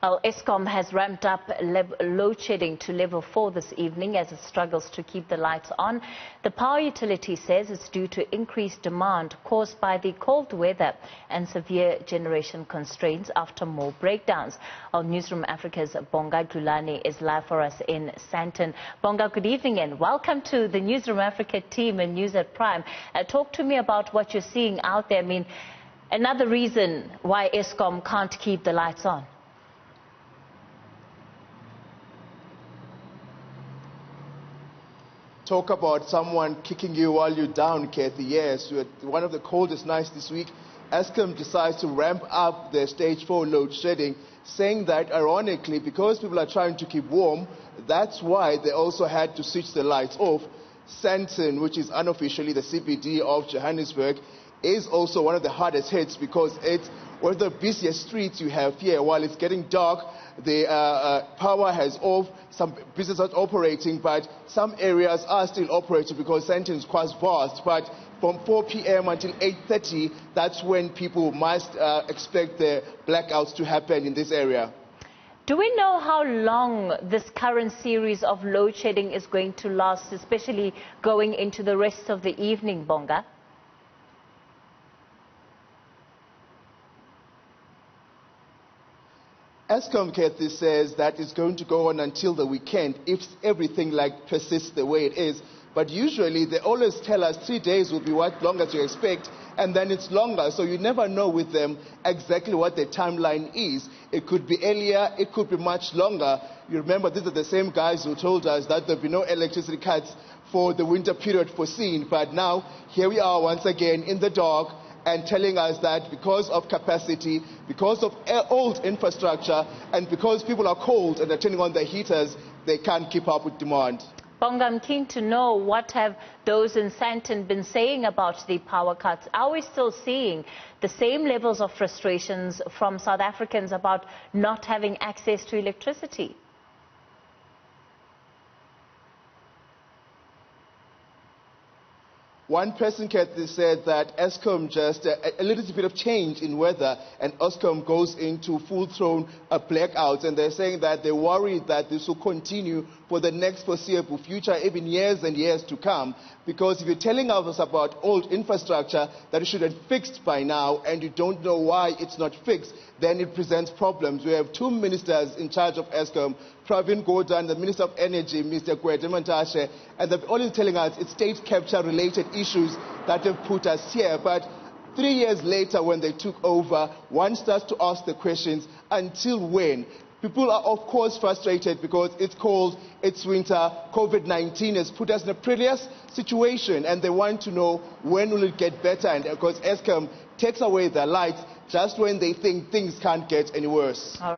Well, Eskom has ramped up load shedding to level 4 this evening as it struggles to keep the lights on. The power utility says it's due to increased demand caused by the cold weather and severe generation constraints after more breakdowns. Our Newzroom Africa's Bonga Dlulane is live for us in Sandton. Bonga, good evening and welcome to the Newzroom Afrika team and News at Prime. Talk to me about what you're seeing out there. I mean, another reason why Eskom can't keep the lights on. Talk about someone kicking you while you're down, Kathy. Yes, one of the coldest nights this week. Eskom decides to ramp up their stage 4 load shedding, saying that ironically, because people are trying to keep warm, that's why they also had to switch the lights off. Sandton, which is unofficially the CBD of Johannesburg, is also one of the hardest hits because it's one of the busiest streets you have here. While it's getting dark, the power has off, some businesses are operating, but some areas are still operating because Sandton is quite vast. But from 4 p.m. until 8:30, that's when people must expect the blackouts to happen in this area. Do we know how long this current series of load shedding is going to last, especially going into the rest of the evening, Bonga? Eskom, Kathy, says that it's going to go on until the weekend if everything persists the way it is. But usually they always tell us 3 days will be what long as you expect, and then it's longer. So you never know with them exactly what the timeline is. It could be earlier, it could be much longer. You remember, these are the same guys who told us that there'll be no electricity cuts for the winter period foreseen. But now, here we are once again in the dark, and telling us that because of capacity, because of old infrastructure, and because people are cold and are turning on their heaters, they can't keep up with demand. Bonga, I'm keen to know what have those in Sandton been saying about the power cuts. Are we still seeing the same levels of frustrations from South Africans about not having access to electricity? One person, Kathy, said that Eskom just a little bit of change in weather and Eskom goes into full-thrown blackouts, and they're saying that they're worried that this will continue for the next foreseeable future, even years and years to come. Because if you're telling us about old infrastructure that it should have fixed by now and you don't know why it's not fixed, then it presents problems. We have two ministers in charge of Eskom, Pravin Gordhan, the Minister of Energy, Mr. Mantashe, and they're always telling us it's state capture related issues that have put us here. But 3 years later, when they took over, one starts to ask the questions, until when? People are, of course, frustrated because it's cold, it's winter, COVID-19 has put us in a perilous situation, and they want to know when will it get better. And of course, Eskom takes away their lights just when they think things can't get any worse.